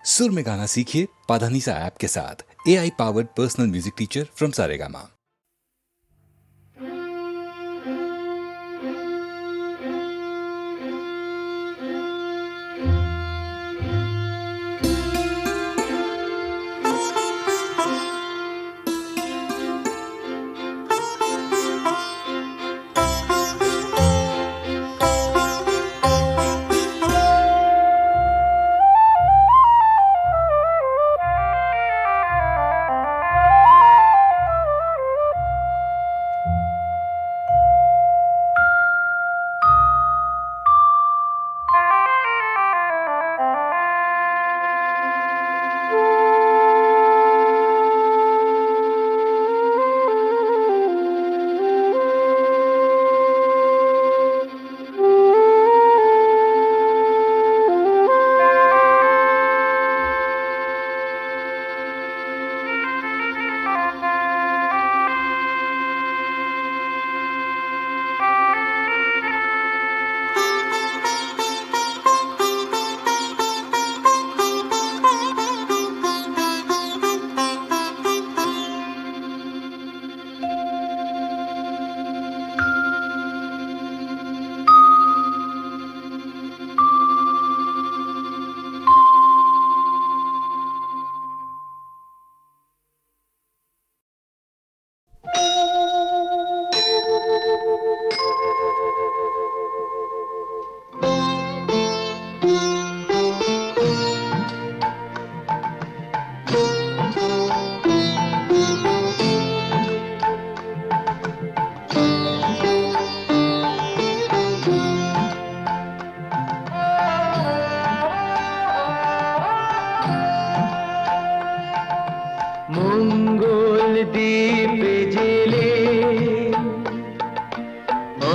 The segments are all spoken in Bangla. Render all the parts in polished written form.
सुर में गाना सीखिए पाधानीसा ऐप के साथ। AI powered personal music teacher from Saregama. মঙ্গল দ্বীপে জেলে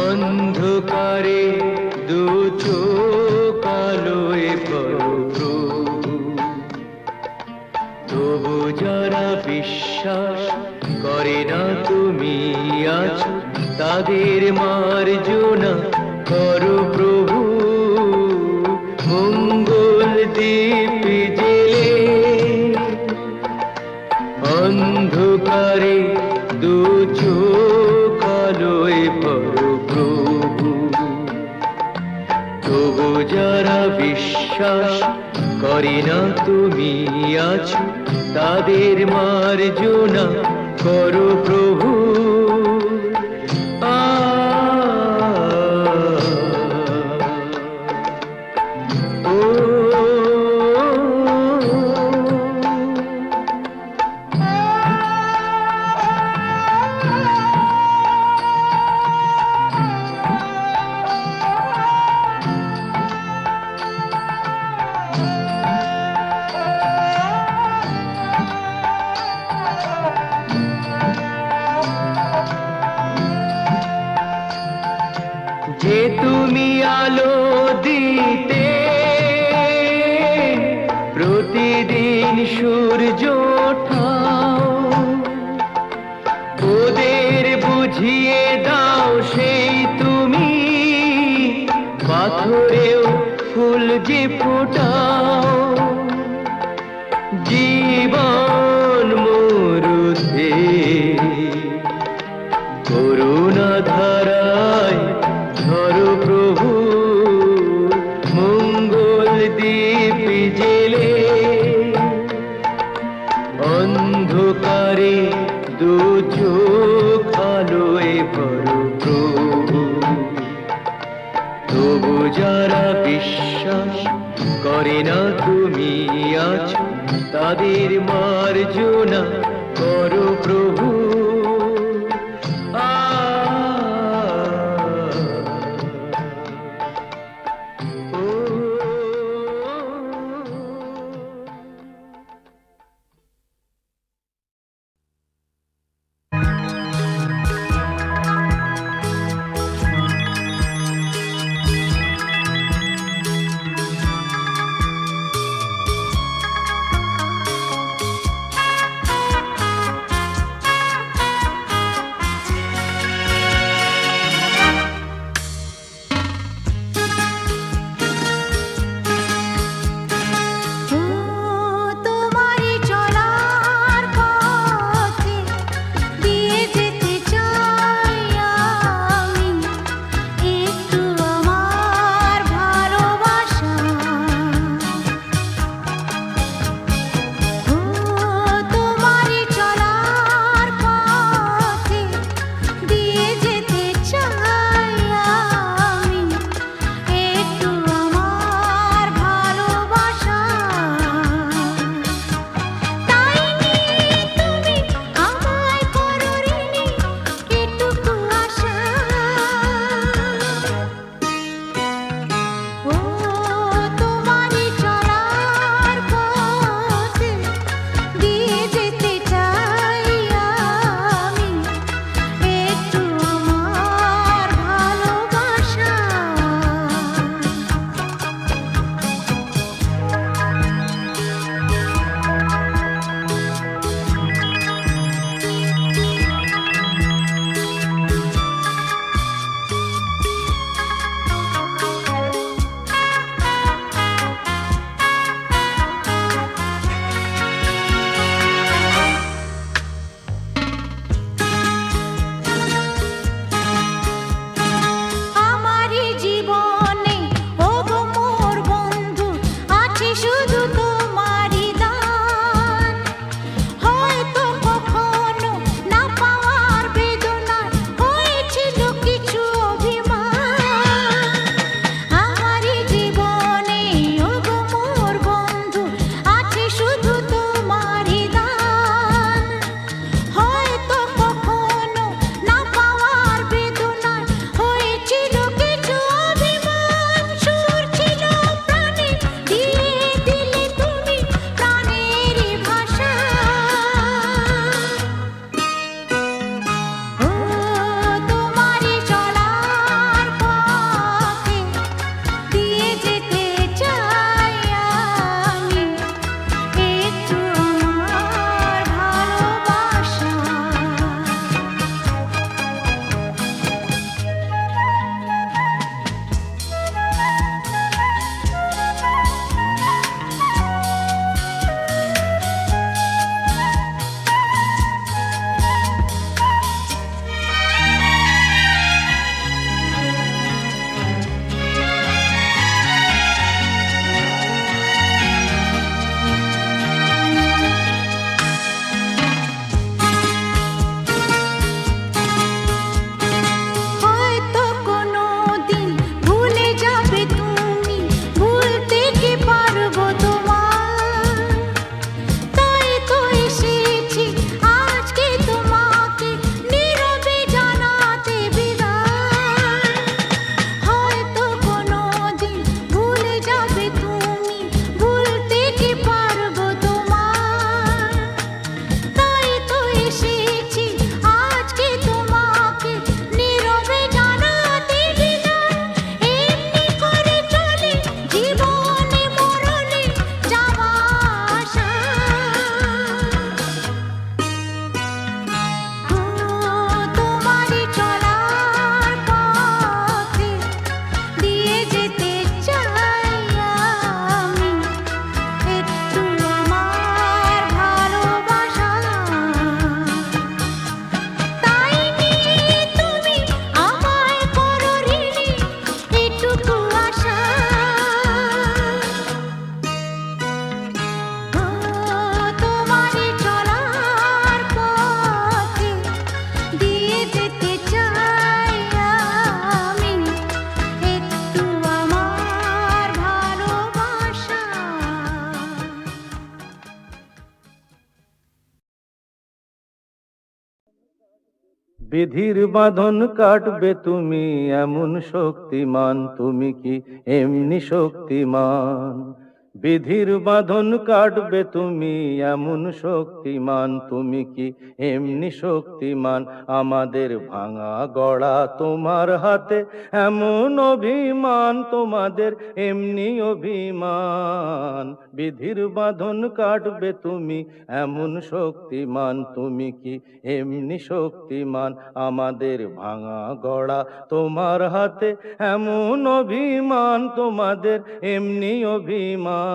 অন্ধকারে দু চোখ আলোয় ভরো, তবু যারা বিশ্বাস করে না তুমি আছো, তাদের মার্জনা করো প্রভু। মঙ্গল দ্বীপে জেলে অন্ধকারে দু চোখ আলোয় ভরো প্রভু, তবু যারা বিশ্বাস করে না তুমি আছো, তাদের মার্জনা করো প্রভু। যে তুমি আলো দিতে প্রতিদিন সূর্য ওঠাও, ওদের বুঝিয়ে দাও সেই তুমি পাথরেও ফুল যে ফোটাও। জীবন মরুতে করুণা ধারায় ধরো প্রভু। মঙ্গল দ্বীপ জেলে অন্ধকারে দু চোখ আলোয় ভরো প্রভু, তবু যারা বিশ্বাস করে না তুমি আছো, তাদের মার্জনা করো প্রভু। বিধির বাঁধন কাটবে তুমি এমন শক্তিমান, তুমি কি এমনি শক্তিমান? বিধির বাঁধন কাটবে তুমি এমন শক্তিমান, তুমি কি এমনি শক্তিমান? আমাদের ভাঙা গড়া তোমার হাতে এমন অভিমান, তোমাদের এমনি অভিমান। বিধির বাঁধন কাটবে তুমি এমন শক্তিমান, তুমি কি এমনি শক্তিমান? আমাদের ভাঙা গড়া তোমার হাতে এমন অভিমান, তোমাদের এমনি অভিমান।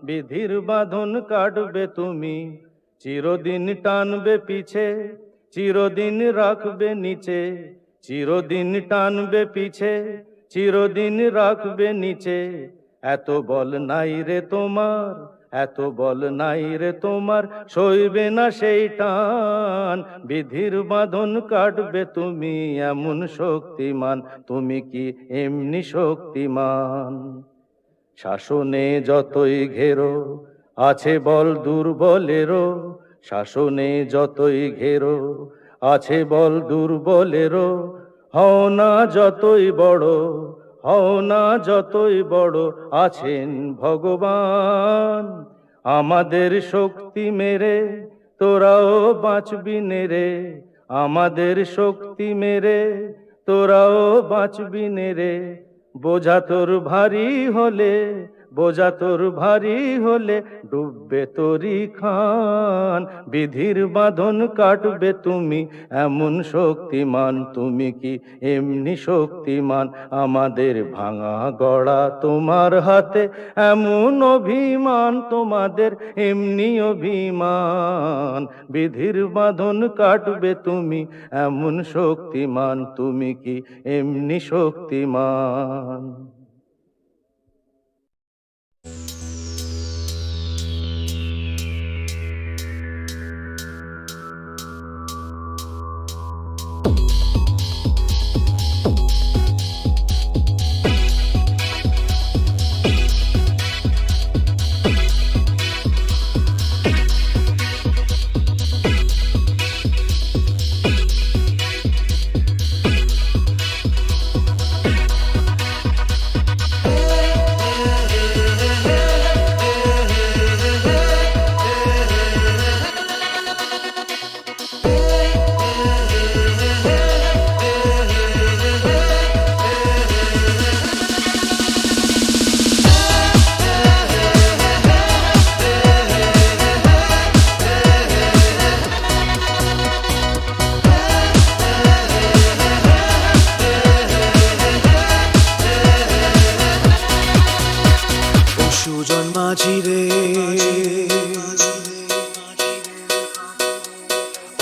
বিধির বাঁধন কাটবে তুমি, চিরদিন টানবে পিছে, চিরদিন রাখবে নিচে। চিরদিন টানবে পিছে, চিরদিন রাখবে নিচে। এত বল নাই রে তোমার, এত বল নাই রে তোমার, সইবে না সেই টান। বিধির বাঁধন কাটবে তুমি এমন শক্তিমান, তুমি কি এমনি শক্তিমান? শাসনে যতই ঘেরো আছে বল দুর্বলেরও, শাসনে যতই ঘেরো আছে বল দুর্বলেরও। হও না যতই বড়, হও না যতই বড়, আছেন ভগবান। আমাদের শক্তি মেরে তোরাও বাঁচবি নেরে, আমাদের শক্তি মেরে তোরাও বাঁচবি নেরে। বোঝা তোর ভারী হলে, বোঝা তোর ভারী হলে, ডুববে তোরি খান। বিধির বাঁধন কাটবে তুমি এমন শক্তিমান, তুমি কি এমনি শক্তিমান? আমাদের ভাঙা গড়া তোমার হাতে এমন অভিমান, তোমাদের এমনি অভিমান। বিধির বাঁধন কাটবে তুমি এমন শক্তিমান, তুমি কি এমনি শক্তিমান? সুজন মাঝি রে,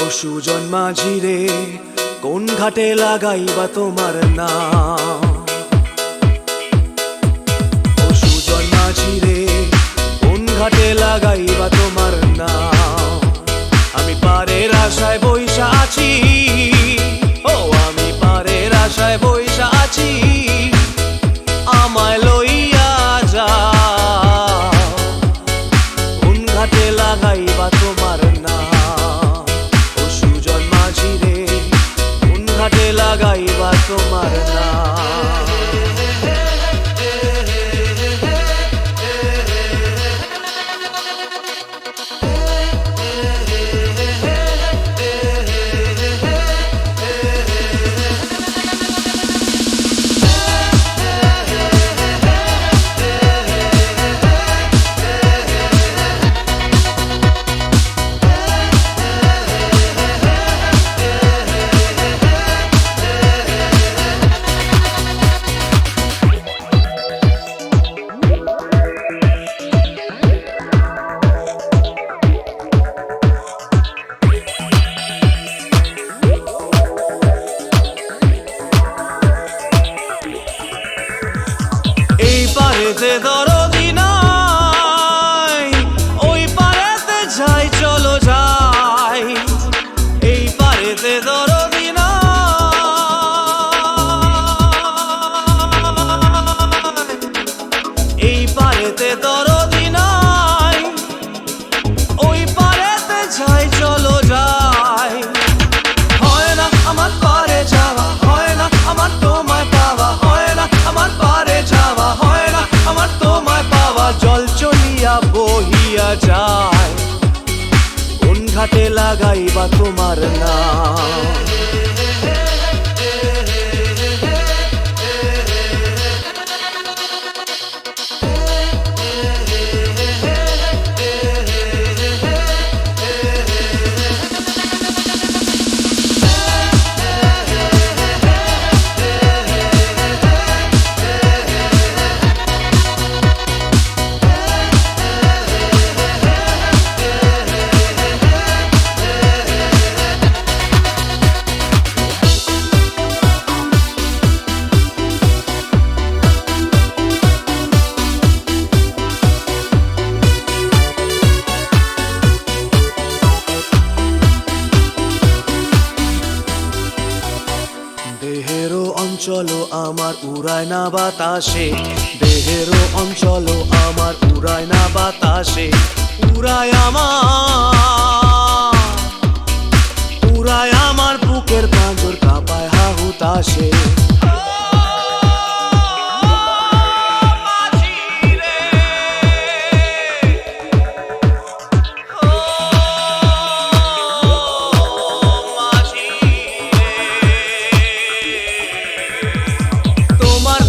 ও সুজন মাঝি রে, কোন ঘাটে লাগাইবা তোমার নাম? ও সুজন মাঝি রে, কোন ঘাটে লাগাইবা তোমার নাম? আমি পারের আশায় বইসা আছি, ও আমি পারের আশায় বইসা আছি। আমায় লইয়া যা, কোন ঘাটে লাগাইবা তোমার নাম? ও সুজন মাঝি রে, কোন ঘাটে লাগাইবা তোমার নাম? বহিয়া যায়, কোন ঘাটে লাগাইবা তোমার নাম। দেহেরও অঞ্চল আমার উড়ায় না বাতাসে, দেহেরও অঞ্চল আমার উড়ায় না বাতাসে, উড়ায় আমার বুকের পাঁজর কাঁপায় হাহুতাশে।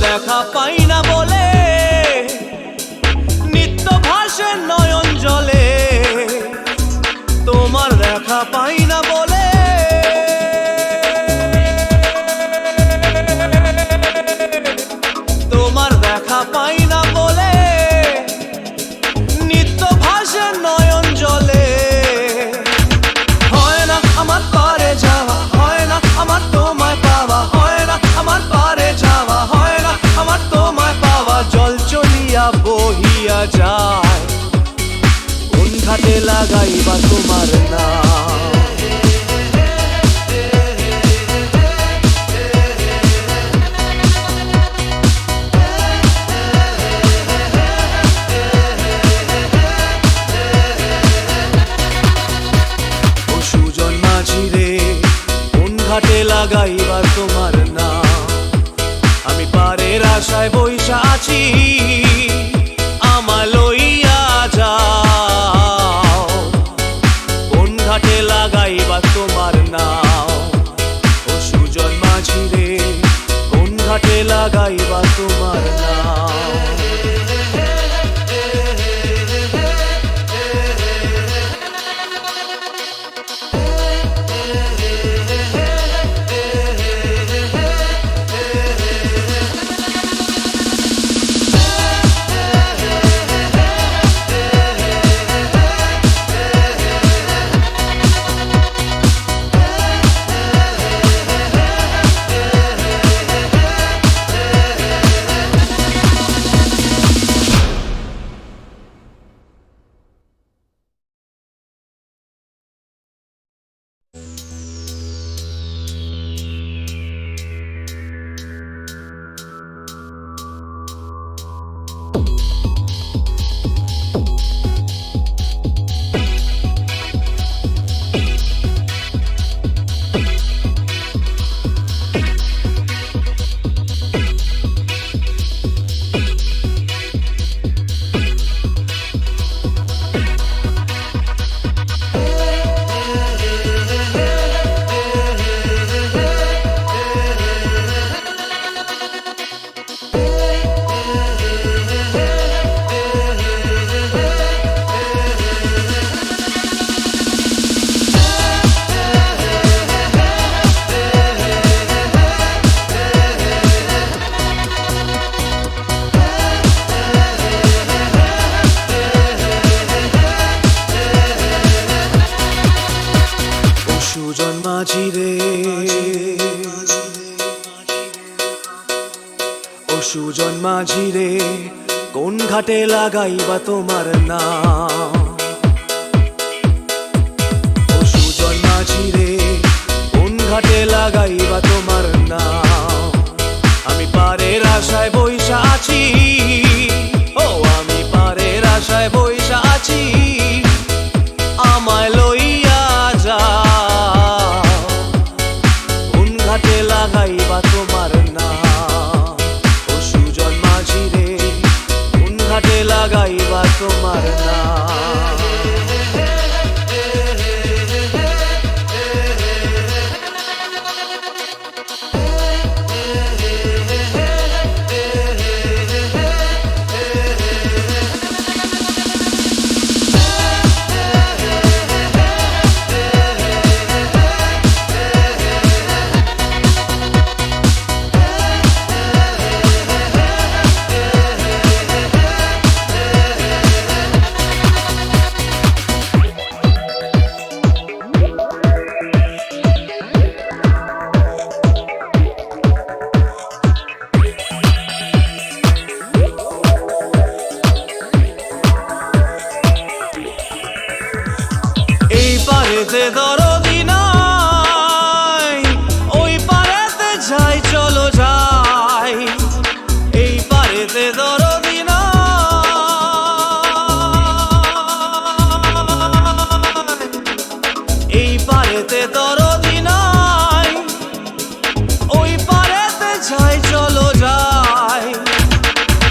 দেখা পাই না বলে নিত্য ভাসে নয়ন জলে, তোমার দেখা পাই না বলে তোমার দেখা পাই না বলে নিত্য ভাসে নয়ন জলে। হয় না আমার পারে যাওয়া, হয় না আমার তোমায় পাওয়া, হয় না আমার পারে যাওয়া, হয় না আমার তোমায় পাওয়া। জল চলিয়া বহিয়া যায়, কোন ঘাটে লাগাইবা তোমার নাম। ও সুজন মাঝি রে, কোন ঘাটে লাগাইবা তোমার নাম। আমি পারের আশায় বইসা আছি, আমায় লইয়া যাও, কোন ঘাটে লাগাইবা তোমার নাম। ও সুজন মাঝি রে, কোন ঘাটে লাগাইবা তোমার নাম। মাঝি রে, ও সুজন মাঝি রে, কোন ঘাটে লাগাইবা তোমার নাম। ও সুজন মাঝি রে, কোন ঘাটে লাগাইবা তোমার নাম। আমি পারের আশায় বইসা আছি, ও আমি পারের আশায় বইসা আছি, আমায় লইয়া যাও, কোন ঘাটে লাগাইবা তোমার নাম। ও সুজন মাঝি রে, কোন ঘাটে লাগাইবা তোমার নাম। পারেতে দরদি নাই, ওই পারেতে যাই চলো যাই, এই পারেতে দরদি নাই, এই পারেতে দরদি নাই, ওই পারেতে যাই চলো যাই।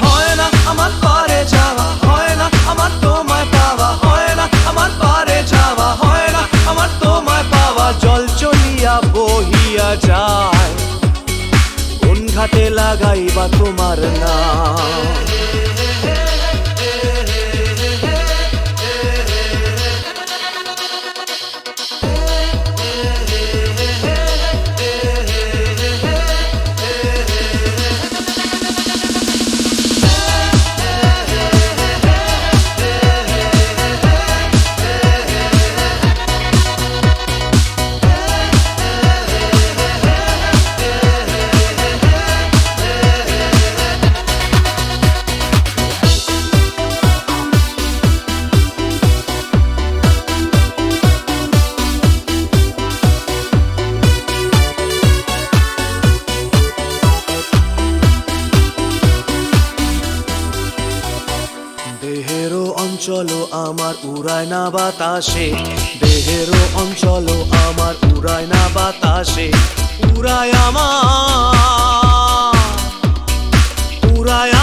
হয় না আমার পারে যাওয়া, হয় না আমার তোমায় পাওয়া, হয় না আমার পারে যাওয়া, হয় না আমার তোমায় পাওয়া। জল চলিয়া বহিয়া যায়, কোন ঘাটে লাগাইবা তোমার নাম। দেহেরও অঞ্চল আমার উড়ায় না বাতাসে, দেহেরও অঞ্চল আমার উড়ায় না বাতাসে, উড়ায়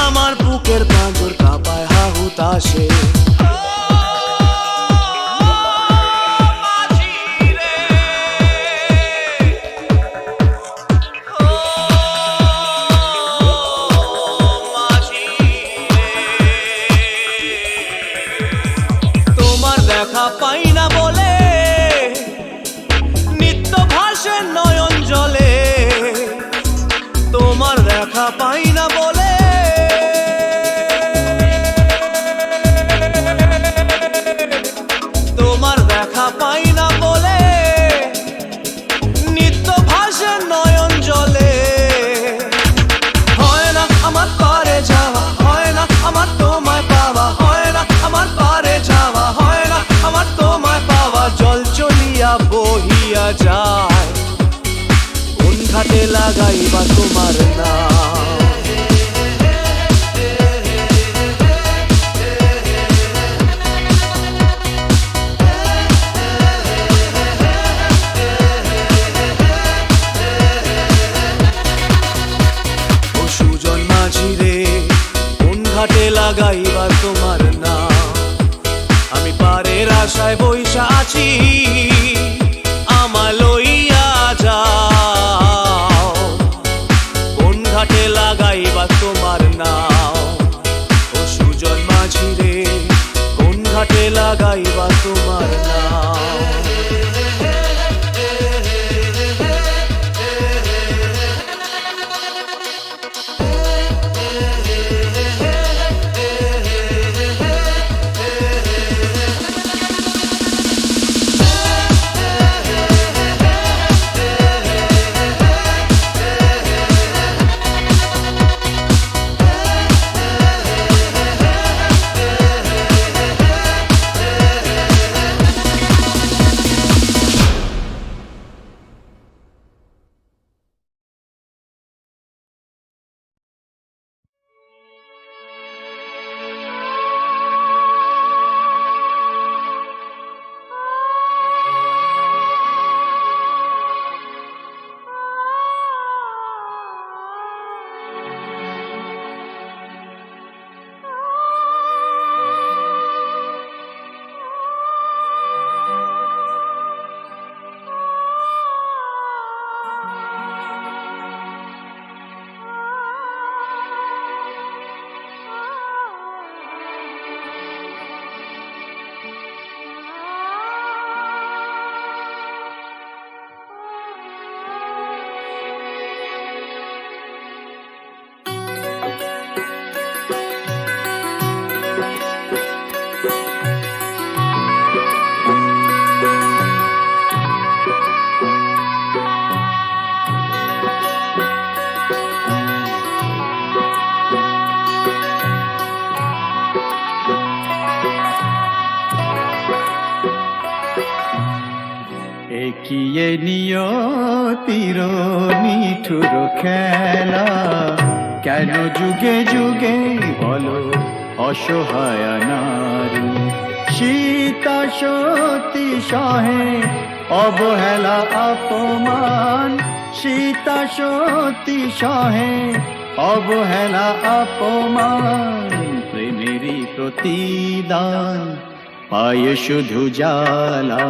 আমার বুকের পাঁজর কাঁপায় হাহুতাশে। দেখা পাই না বলে নিত্য ভাসে নয়ন জলে, তোমার দেখা পাই না বলে তোমার দেখা পাই না বলে নিত্য ভাসে নয়ন জলে। হয় না আমার পারে যাওয়া, হয় না আমার তোমায় পাওয়া, হয় না আমার পারে যাওয়া, হয় না আমার তোমায় পাওয়া। জল চলিয়া বহিয়া যায়, কোন ঘাটে লাগাইবা তোমার নাম। ও সুজন মাঝি রে, কোন ঘাটে লাগাইবা তোমার নাম। আমি পারের আশায় বইসা আছি, আমায় লইয়া যাও, কোন ঘাটে লাগাইবা তোমার নাও। ও সুজন মাঝি রে, কোন ঘাটে লাগাইবা তোমার নাও। একিয়ে নিয়তির নিঠুর খেলা, কেন যুগে যুগে বলো অসহায় নারী। সীতা সতী সহে অবহেলা অপমান, সীতা সতী সহে অবহেলা অপমান। প্রেমেরই প্রতিদান পায় শুধু জ্বালা,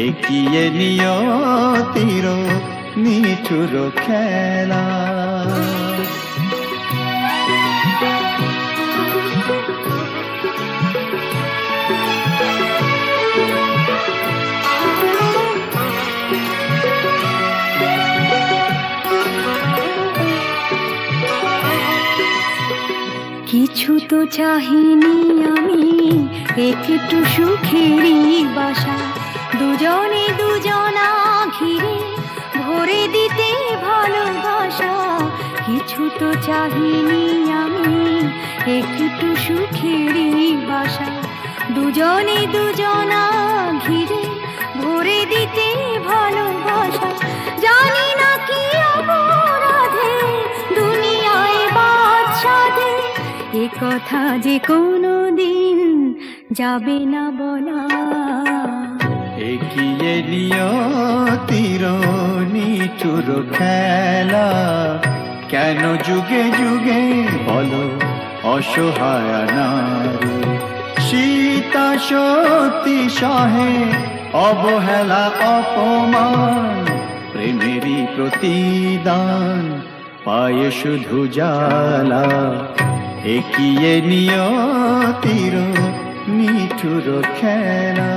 একিয়ে নিয়তির নিঠুর খেলা। কিছু তো চাহিনি আমি, একটু সুখেরই বাসা, দুজনে দুজনা ঘিরে ভরে দিতে ভালোবাসা। কিছু তো চাহিনি আমি, একটু সুখেরই বাসা, দুজনে দুজনা ঘিরে ভরে দিতে ভালোবাসা। জানি না কি অপরাধে দুনিয়ায় বাদশাদে, এ কথা যে কোনো দিন যাবে না বলা। একিয়ে নিয়তির নিঠুর খেলা, কেন যুগে যুগে বলো অসহায় নারী। সীতা সতী সহে অবহেলা অপমান, প্রেমেরই প্রতিদান পায় শুধু জ্বালা। একিয়ে নিয়তির নিঠুর খেলা।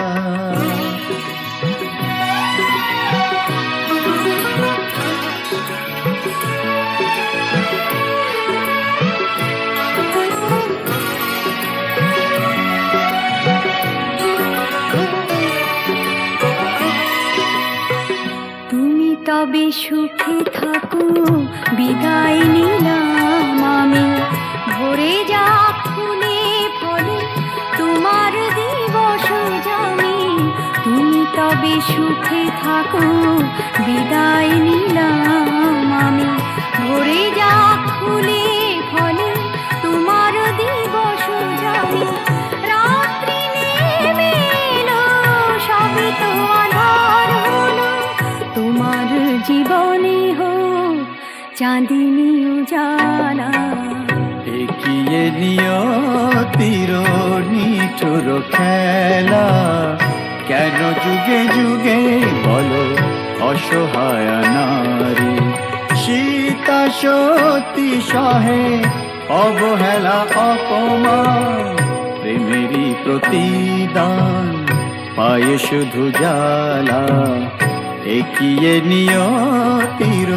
তুমি তবে সুখে থাকো, বিদায় নিলাম আমি। ভরে যা ফুলে ফলে তোমার দিবস জানি। তুমি তবে সুখে থাকো, বিদায় নিলাম আমি। ভরে যা ফুলে ফলে তোমার দিবস জানি। রাত্রি নেমে এলো, সবই তো আঁধার হলো, তোমার জীবনে হোক চাঁদিনী উজালা। একিয়ে নিয়তির নিঠুর খেলা, কেন যুগে যুগে বলো অসহায় নারী। সীতা সতী সহে অবহেলা অপমান, প্রেমেরই প্রতিদান পায় শুধু জ্বালা। একিয়ে নিয়তির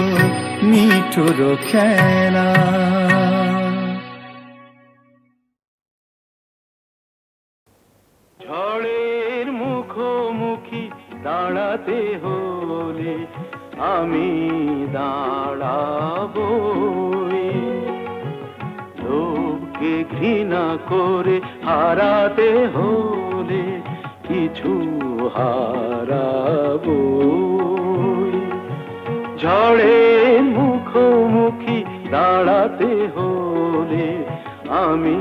নিঠুর খেলা। ঝড়ের মুখোমুখি দাঁড়াতে হলে আমি দাঁড়াবই। লোককে ঘৃণা করে হারাতে হলে কিছু হারাবই। ঝড়ের মুখোমুখি দাঁড়াতে হলে আমি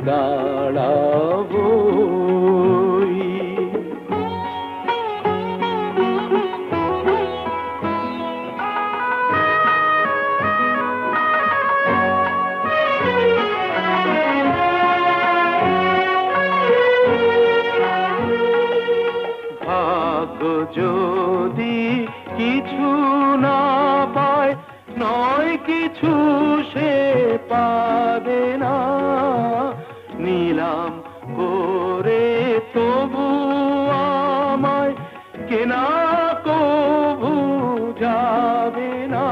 দাঁড়াবই। ভাগ্য যদি কিছু না পায়, নয় কিছু সে পাবে না। নিলাম করে তবু আমায় কেনা কবু যাবে না।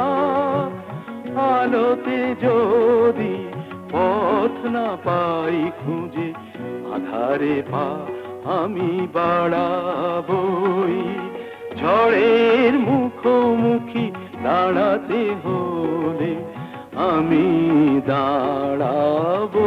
আলোতে যদি পথ না পাই খুঁজে, আধারে পা আমি বাড়াবই। ঝড়ের মুখোমুখি দাঁড়াতে হলে আমি দাঁড়াবই।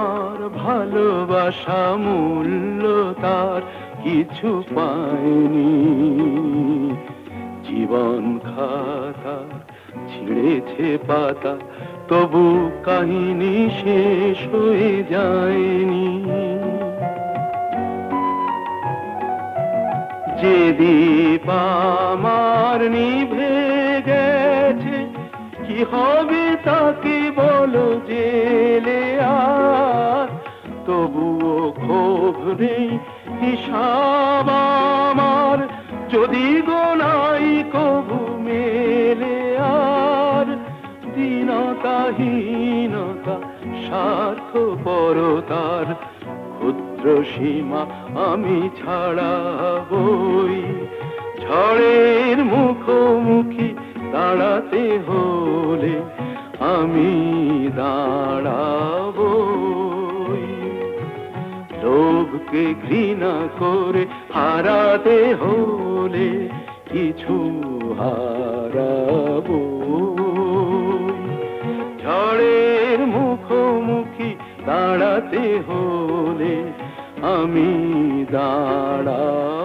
আমার ভালোবাসা মূল্য তার কিছু পায়নি। জীবন খাতা ছিঁড়েছে পাতা, তবু কাহিনী শেষ হয়ে যায়নি। যে দীপ আমার নিভে গেছে, কি হবে তাকে বলো জেলে আর, তবুও ক্ষোভ নেই হিসাব আমার, যদি গোনাই কবু মেলে আর। দীনতাহীনতা স্বার্থপরতার ক্ষুদ্র সীমা আমি ছাড়াবই। ঝড়ের মুখোমুখি দাঁড়াতে হলে আমি দাঁড়াবই। লোভকে ঘৃণা করে হারাতে হলে কিছু হারাবো। ঝড়ের মুখোমুখি দাঁড়াতে হলে আমি দাঁড়াবো।